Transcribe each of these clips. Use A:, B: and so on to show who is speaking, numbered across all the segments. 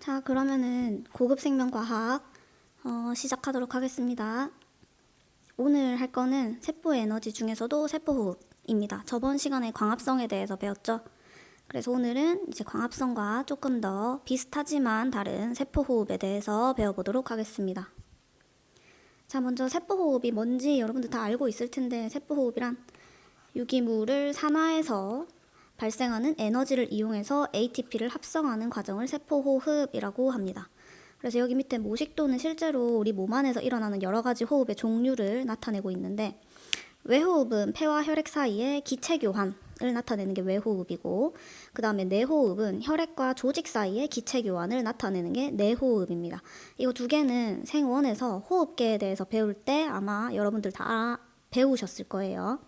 A: 자, 그러면은 고급 생명과학 시작하도록 하겠습니다. 오늘 할 거는 세포의 에너지 중에서도 세포호흡입니다. 저번 시간에 광합성에 대해서 배웠죠. 그래서 오늘은 이제 광합성과 조금 더 비슷하지만 다른 세포호흡에 대해서 배워보도록 하겠습니다. 자, 먼저 세포호흡이 뭔지 여러분들 다 알고 있을 텐데, 세포호흡이란 유기물을 산화해서 발생하는 에너지를 이용해서 ATP를 합성하는 과정을 세포호흡이라고 합니다. 그래서 여기 밑에 모식도는 실제로 우리 몸 안에서 일어나는 여러 가지 호흡의 종류를 나타내고 있는데, 외호흡은 폐와 혈액 사이의 기체 교환을 나타내는 게 외호흡이고, 그 다음에 내호흡은 혈액과 조직 사이의 기체 교환을 나타내는 게 내호흡입니다. 이거 두 개는 생원에서 호흡계에 대해서 배울 때 아마 여러분들 다 배우셨을 거예요.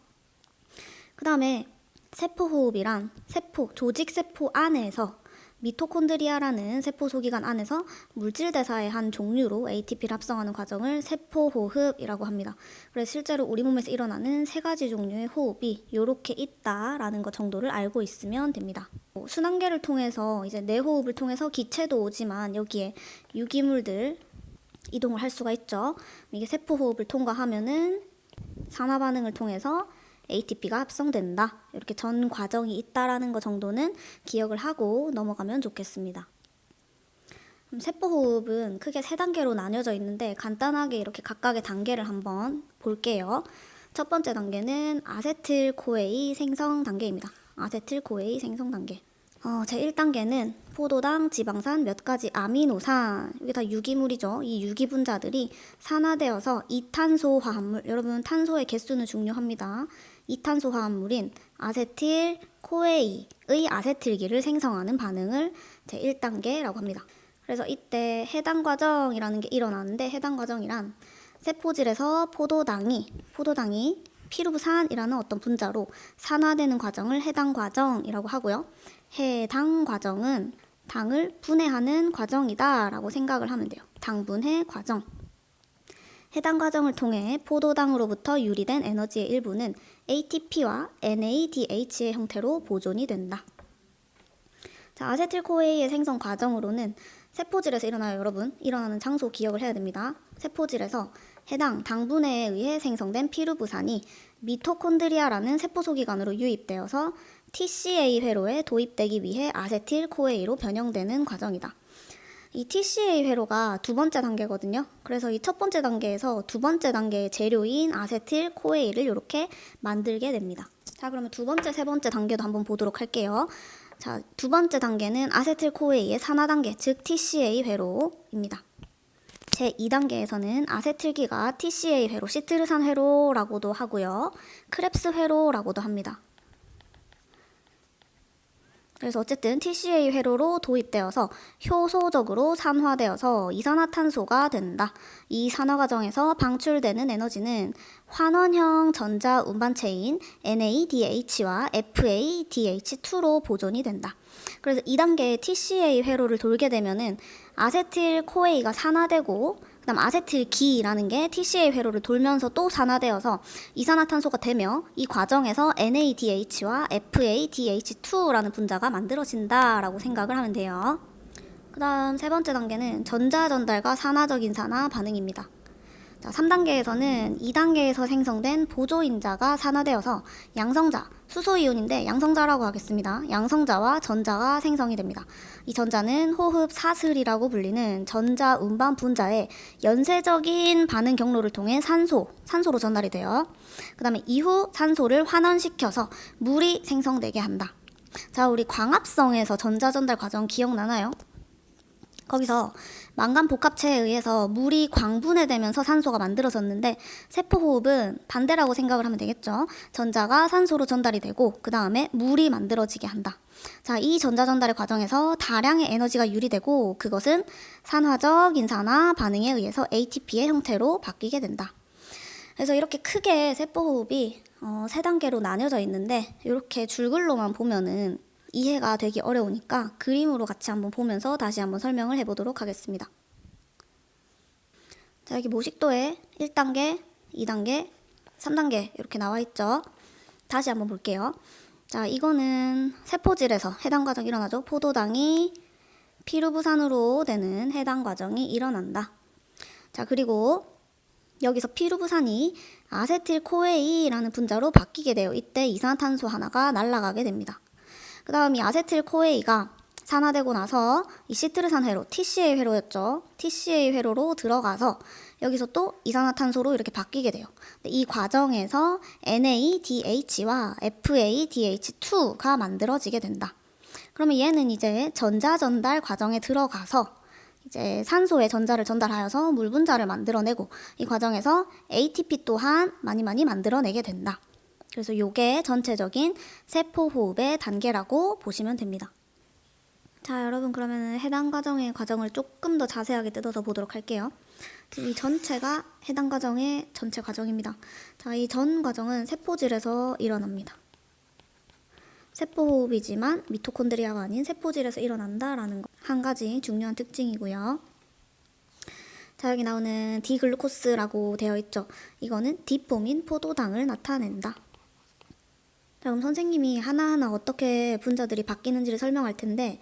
A: 그 다음에 세포호흡이란 세포, 조직세포 안에서 미토콘드리아라는 세포 소기관 안에서 물질 대사의 한 종류로 ATP를 합성하는 과정을 세포호흡이라고 합니다. 그래서 실제로 우리 몸에서 일어나는 세 가지 종류의 호흡이 이렇게 있다라는 것 정도를 알고 있으면 됩니다. 순환계를 통해서 이제 내호흡을 통해서 기체도 오지만 여기에 유기물들 이동을 할 수가 있죠. 이게 세포호흡을 통과하면은 산화 반응을 통해서 ATP가 합성된다. 이렇게 전 과정이 있다라는 것 정도는 기억을 하고 넘어가면 좋겠습니다. 세포호흡은 크게 세 단계로 나뉘어져 있는데 간단하게 이렇게 각각의 단계를 한번 볼게요. 첫 번째 단계는 아세틸코에이 생성 단계입니다. 아세틸코에이 생성 단계. 제1단계는 포도당, 지방산, 몇 가지 아미노산, 이게 다 유기물이죠. 이 유기분자들이 산화되어서 이탄소 화합물, 여러분 탄소의 개수는 중요합니다. 이탄소 화합물인 아세틸코에이의 아세틸기를 생성하는 반응을 제1단계라고 합니다. 그래서 이때 해당 과정이라는 게 일어나는데, 해당 과정이란 세포질에서 포도당이 피루부산이라는 어떤 분자로 산화되는 과정을 해당 과정이라고 하고요. 해당 과정은 당을 분해하는 과정이다 라고 생각을 하면 돼요. 당분해 과정. 해당 과정을 통해 포도당으로부터 유리된 에너지의 일부는 ATP와 NADH의 형태로 보존이 된다. 자, 아세틸코에이의 생성 과정으로는 세포질에서 일어나요, 여러분. 일어나는 장소 기억을 해야 됩니다. 세포질에서 해당 당분해에 의해 생성된 피루부산이 미토콘드리아라는 세포소기관으로 유입되어서 TCA 회로에 도입되기 위해 아세틸코에이로 변형되는 과정이다. 이 TCA 회로가 두 번째 단계거든요. 그래서 이 첫 번째 단계에서 두 번째 단계의 재료인 아세틸코에이를 이렇게 만들게 됩니다. 자, 그러면 두 번째, 세 번째 단계도 한번 보도록 할게요. 자, 두 번째 단계는 아세틸코에이의 산화 단계, 즉 TCA 회로입니다. 제2단계에서는 아세틸기가 TCA 회로, 시트르산 회로라고도 하고요. 크랩스 회로라고도 합니다. 그래서 어쨌든 TCA 회로로 도입되어서 효소적으로 산화되어서 이산화탄소가 된다. 이 산화 과정에서 방출되는 에너지는 환원형 전자 운반체인 NADH와 FADH2로 보존이 된다. 그래서 2단계 TCA 회로를 돌게 되면은 아세틸코에이가 산화되고, 그다음 아세틸기라는 게 TCA 회로를 돌면서 또 산화되어서 이산화탄소가 되며, 이 과정에서 NADH와 FADH2라는 분자가 만들어진다라고 생각을 하면 돼요. 그다음 세 번째 단계는 전자전달과 산화적인 산화 반응입니다. 자, 3단계에서는 2단계에서 생성된 보조인자가 산화되어서 양성자, 수소이온인데 양성자라고 하겠습니다. 양성자와 전자가 생성이 됩니다. 이 전자는 호흡 사슬이라고 불리는 전자 운반 분자의 연쇄적인 반응 경로를 통해 산소로 전달이 돼요. 그 다음에 이후 산소를 환원시켜서 물이 생성되게 한다. 자, 우리 광합성에서 전자 전달 과정 기억나나요? 거기서 망간 복합체에 의해서 물이 광분해되면서 산소가 만들어졌는데, 세포호흡은 반대라고 생각을 하면 되겠죠. 전자가 산소로 전달이 되고 그 다음에 물이 만들어지게 한다. 자, 이 전자 전달의 과정에서 다량의 에너지가 유리되고 그것은 산화적 인산화 반응에 의해서 ATP의 형태로 바뀌게 된다. 그래서 이렇게 크게 세포호흡이 세 단계로 나뉘어져 있는데, 이렇게 줄글로만 보면은 이해가 되기 어려우니까 그림으로 같이 한번 보면서 다시 한번 설명을 해보도록 하겠습니다. 자, 여기 모식도에 1단계, 2단계, 3단계 이렇게 나와 있죠. 다시 한번 볼게요. 자, 이거는 세포질에서 해당 과정이 일어나죠. 포도당이 피루부산으로 되는 해당 과정이 일어난다. 자, 그리고 여기서 피루부산이 아세틸코에이라는 분자로 바뀌게 돼요. 이때 이산화탄소 하나가 날아가게 됩니다. 그 다음 이 아세틸코에이가 산화되고 나서 이 시트르산 회로, TCA 회로였죠. TCA 회로로 들어가서 여기서 또 이산화탄소로 이렇게 바뀌게 돼요. 이 과정에서 NADH와 FADH2가 만들어지게 된다. 그러면 얘는 이제 전자전달 과정에 들어가서 이제 산소에 전자를 전달하여서 물 분자를 만들어내고 이 과정에서 ATP 또한 많이 만들어내게 된다. 그래서 요게 전체적인 세포호흡의 단계라고 보시면 됩니다. 자, 여러분 그러면 해당 과정의 과정을 조금 더 자세하게 뜯어서 보도록 할게요. 이 전체가 해당 과정의 전체 과정입니다. 자, 이 전 과정은 세포질에서 일어납니다. 세포호흡이지만 미토콘드리아가 아닌 세포질에서 일어난다라는 거 한 가지 중요한 특징이고요. 자, 여기 나오는 디글루코스라고 되어 있죠. 이거는 디포민 포도당을 나타낸다. 자, 그럼 선생님이 하나하나 어떻게 분자들이 바뀌는지를 설명할 텐데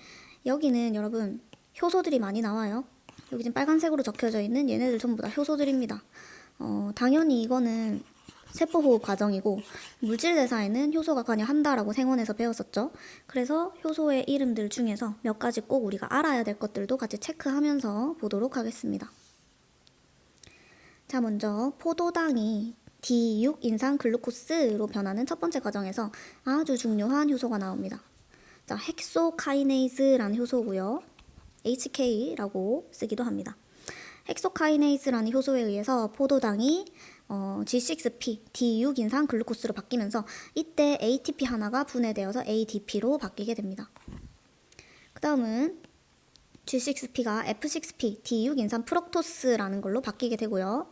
A: 여기는 여러분 효소들이 많이 나와요. 여기 지금 빨간색으로 적혀져 있는 얘네들 전부 다 효소들입니다. 당연히 이거는 세포호흡 과정이고 물질대사에는 효소가 관여한다라고 생원에서 배웠었죠. 그래서 효소의 이름들 중에서 몇 가지 꼭 우리가 알아야 될 것들도 같이 체크하면서 보도록 하겠습니다. 자, 먼저 포도당이 D6인산글루코스로 변하는 첫 번째 과정에서 아주 중요한 효소가 나옵니다. 자, 헥소카이네이즈라는 효소고요. HK라고 쓰기도 합니다. 헥소카이네이즈라는 효소에 의해서 포도당이 G6P, D6인산글루코스로 바뀌면서 이때 ATP 하나가 분해되어서 ADP로 바뀌게 됩니다. 그 다음은 G6P가 F6P, D6인산프럭토스라는 걸로 바뀌게 되고요.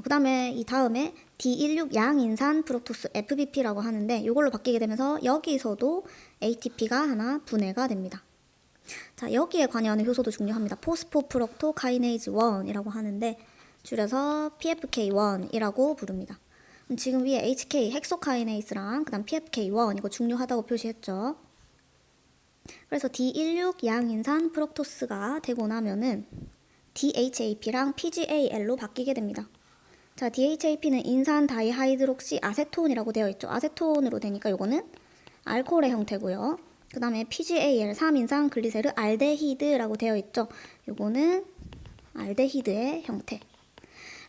A: 그 다음에 이 다음에 D16 양인산 프럭토스 FBP라고 하는데 이걸로 바뀌게 되면서 여기서도 ATP가 하나 분해가 됩니다. 자, 여기에 관여하는 효소도 중요합니다. 포스포프럭토카이네이즈 1이라고 하는데 줄여서 PFK1이라고 부릅니다. 지금 위에 HK 헥소카이네이스랑 그다음 PFK1 이거 중요하다고 표시했죠. 그래서 D16 양인산 프럭토스가 되고 나면은 DHAP랑 PGAL로 바뀌게 됩니다. 자, DHAP는 인산 다이하이드록시 아세톤이라고 되어 있죠. 아세톤으로 되니까 요거는 알코올의 형태고요. 그 다음에 PGAL 3인산 글리세르 알데히드라고 되어 있죠. 요거는 알데히드의 형태.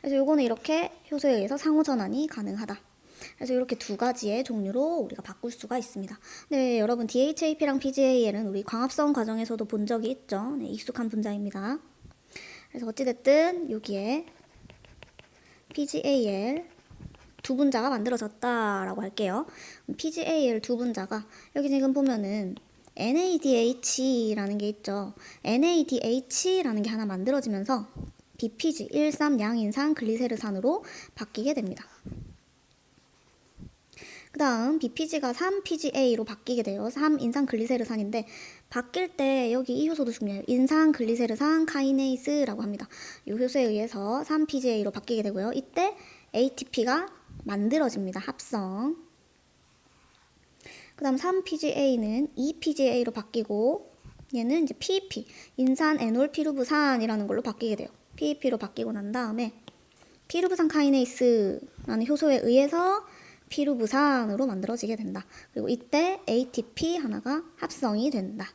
A: 그래서 요거는 이렇게 효소에 의해서 상호 전환이 가능하다. 그래서 이렇게 두 가지의 종류로 우리가 바꿀 수가 있습니다. 네, 여러분 DHAP랑 PGAL은 우리 광합성 과정에서도 본 적이 있죠. 네, 익숙한 분자입니다. 그래서 어찌됐든 여기에 PGAL 두 분자가 만들어졌다라고 할게요. PGAL 두 분자가 여기 지금 보면은 NADH라는 게 있죠. NADH라는 게 하나 만들어지면서 BPG 13양인산 글리세르산으로 바뀌게 됩니다. 그 다음 BPG가 3PGA로 바뀌게 돼요. 3인산 글리세르산인데 바뀔 때 여기 이 효소도 중요해요. 인산 글리세르산 카이네이스라고 합니다. 이 효소에 의해서 3PGA로 바뀌게 되고요. 이때 ATP가 만들어집니다. 합성. 그 다음 3PGA는 2PGA로 바뀌고 얘는 이제 PEP, 인산 에놀 피루부산이라는 걸로 바뀌게 돼요. PEP로 바뀌고 난 다음에 피루부산 카이네이스라는 효소에 의해서 피루부산으로 만들어지게 된다. 그리고 이때 ATP 하나가 합성이 된다.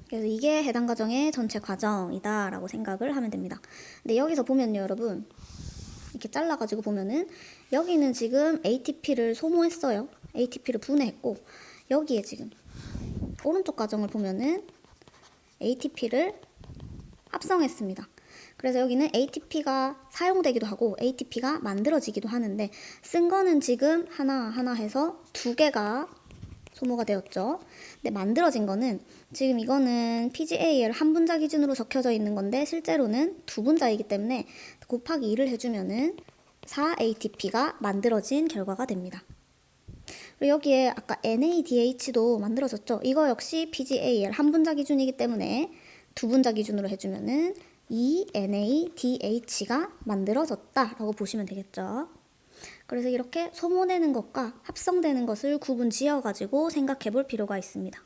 A: 그래서 이게 해당 과정의 전체 과정이다 라고 생각을 하면 됩니다. 근데 여기서 보면요, 여러분 이렇게 잘라가지고 보면은 여기는 지금 ATP를 소모했어요. ATP를 분해했고 여기에 지금 오른쪽 과정을 보면은 ATP를 합성했습니다. 그래서 여기는 ATP가 사용되기도 하고 ATP가 만들어지기도 하는데 쓴 거는 지금 하나하나 해서 두 개가 소모가 되었죠. 근데 만들어진 거는 지금 이거는 PGAL 한 분자 기준으로 적혀져 있는 건데 실제로는 두 분자이기 때문에 곱하기 2를 해주면은 4ATP가 만들어진 결과가 됩니다. 그리고 여기에 아까 NADH도 만들어졌죠. 이거 역시 PGAL 한 분자 기준이기 때문에 두 분자 기준으로 해주면은 NADH가 만들어졌다라고 보시면 되겠죠. 그래서 이렇게 소모되는 것과 합성되는 것을 구분 지어가지고 생각해 볼 필요가 있습니다.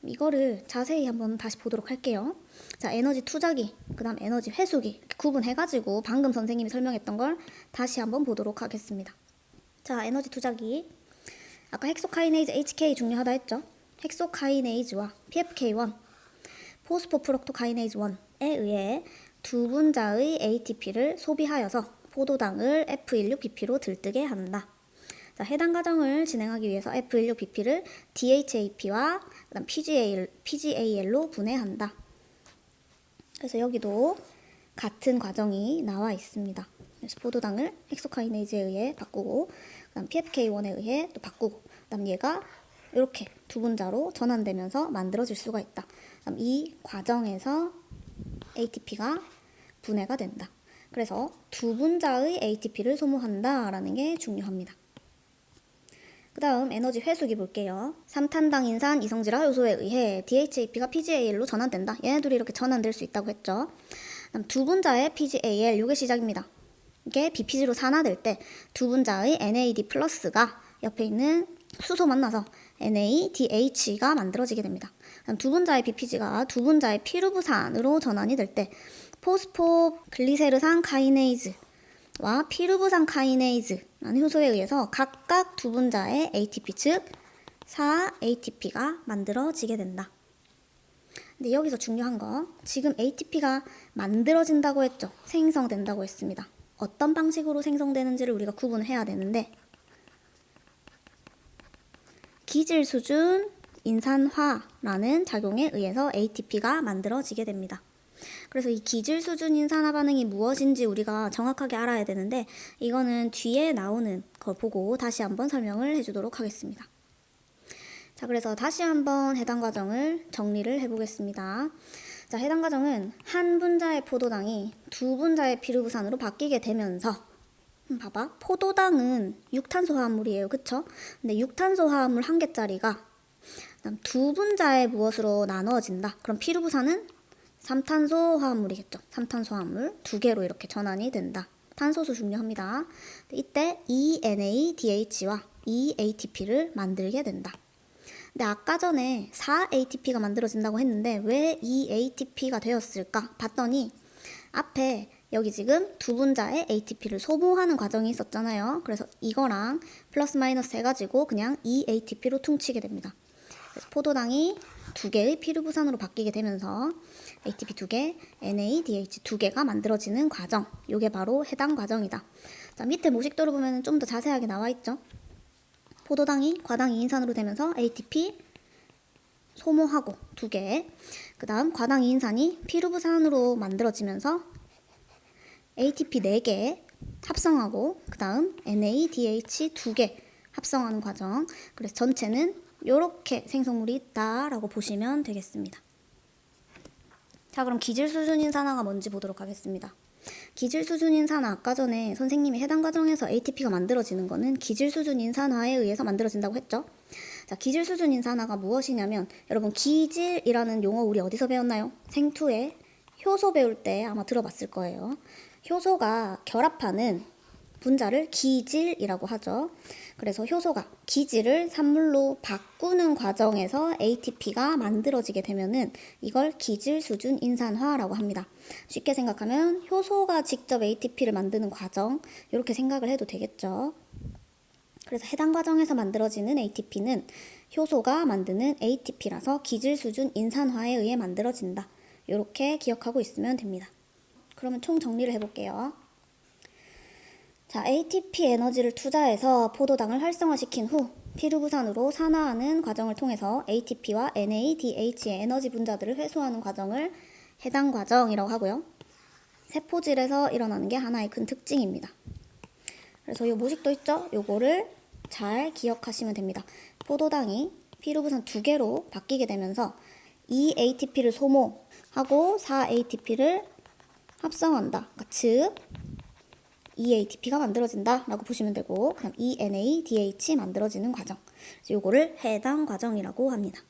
A: 이거를 자세히 한번 다시 보도록 할게요. 자, 에너지 투자기, 그 다음 에너지 회수기 이렇게 구분해가지고 방금 선생님이 설명했던 걸 다시 한번 보도록 하겠습니다. 자, 에너지 투자기. 아까 헥소카이네이즈 HK 중요하다 했죠? 헥소카이네이즈와 PFK1, 포스포프럭토카이네이즈 1에 의해 두 분자의 ATP를 소비하여서 포도당을 F16BP로 들뜨게 한다. 자, 해당 과정을 진행하기 위해서 F16BP를 DHAP와 그다음 PGAL로 분해한다. 그래서 여기도 같은 과정이 나와 있습니다. 그래서 포도당을 헥소카이네이즈에 의해 바꾸고, 그다음 PFK1에 의해 또 바꾸고, 그다음 얘가 이렇게 두 분자로 전환되면서 만들어질 수가 있다. 그다음 이 과정에서 ATP가 분해가 된다. 그래서 두 분자의 ATP를 소모한다라는 게 중요합니다. 그 다음 에너지 회수기 볼게요. 3탄당 인산 이성질화 요소에 의해 DHAP가 PGAL로 전환된다. 얘네들이 이렇게 전환될 수 있다고 했죠. 그다음 두 분자의 PGAL, 요게 시작입니다. 이게 BPG로 산화될 때 두 분자의 NAD 플러스가 옆에 있는 수소 만나서 NADH가 만들어지게 됩니다. 그다음 두 분자의 BPG가 두 분자의 피루부산으로 전환이 될 때 포스포글리세르산 카이네이즈와 피루부산 카이네이즈라는 효소에 의해서 각각 두 분자의 ATP 즉 4ATP가 만들어지게 된다. 근데 여기서 중요한 거, 지금 ATP가 만들어진다고 했죠? 생성된다고 했습니다. 어떤 방식으로 생성되는지를 우리가 구분해야 되는데, 기질 수준 인산화라는 작용에 의해서 ATP가 만들어지게 됩니다. 그래서 이 기질 수준 인산화 반응이 무엇인지 우리가 정확하게 알아야 되는데, 이거는 뒤에 나오는 걸 보고 다시 한번 설명을 해주도록 하겠습니다. 자, 그래서 다시 한번 해당 과정을 정리를 해보겠습니다. 자, 해당 과정은 한 분자의 포도당이 두 분자의 피루부산으로 바뀌게 되면서, 봐봐, 포도당은 6탄소 화합물이에요, 그쵸? 근데 6탄소 화합물 한 개짜리가 두 분자의 무엇으로 나누어진다. 그럼 피루부산은 3탄소 화합물이겠죠. 3탄소 화합물 두 개로 이렇게 전환이 된다. 탄소수 중요합니다. 이때 ENADH와 EATP를 만들게 된다. 근데 아까 전에 4ATP가 만들어진다고 했는데 왜 EATP가 되었을까? 봤더니 앞에 여기 지금 두 분자의 ATP를 소모하는 과정이 있었잖아요. 그래서 이거랑 플러스 마이너스 해가지고 그냥 EATP로 퉁치게 됩니다. 그래서 포도당이 두 개의 피루부산으로 바뀌게 되면서 ATP 두 개, NADH 두 개가 만들어지는 과정. 이게 바로 해당 과정이다. 자, 밑에 모식도를 보면 좀 더 자세하게 나와 있죠. 포도당이 과당 2인산으로 되면서 ATP 소모하고 두 개. 그 다음 과당 2인산이 피루부산으로 만들어지면서 ATP 4개 합성하고 그 다음 NADH 2개 합성하는 과정. 그래서 전체는 이렇게 생성물이 있다라고 보시면 되겠습니다. 자, 그럼 기질 수준 인산화가 뭔지 보도록 하겠습니다. 기질 수준 인산화, 아까 전에 선생님이 해당 과정에서 ATP가 만들어지는 거는 기질 수준 인산화에 의해서 만들어진다고 했죠. 자, 기질 수준 인산화가 무엇이냐면, 여러분 기질이라는 용어 우리 어디서 배웠나요? 생투에 효소 배울 때 아마 들어봤을 거예요. 효소가 결합하는 분자를 기질이라고 하죠. 그래서 효소가 기질을 산물로 바꾸는 과정에서 ATP가 만들어지게 되면은 이걸 기질 수준 인산화라고 합니다. 쉽게 생각하면 효소가 직접 ATP를 만드는 과정, 이렇게 생각을 해도 되겠죠. 그래서 해당 과정에서 만들어지는 ATP는 효소가 만드는 ATP라서 기질 수준 인산화에 의해 만들어진다. 이렇게 기억하고 있으면 됩니다. 그러면 총 정리를 해볼게요. 자, ATP 에너지를 투자해서 포도당을 활성화시킨 후 피루부산으로 산화하는 과정을 통해서 ATP와 NADH의 에너지 분자들을 회수하는 과정을 해당 과정이라고 하고요. 세포질에서 일어나는 게 하나의 큰 특징입니다. 그래서 이 모식도 있죠? 요거를 잘 기억하시면 됩니다. 포도당이 피루부산 2개로 바뀌게 되면서 EATP를 소모하고 4ATP를 합성한다. 그러니까 즉 EATP가 만들어진다라고 보시면 되고, 그럼 ENADH 만들어지는 과정. 요거를 해당 과정이라고 합니다.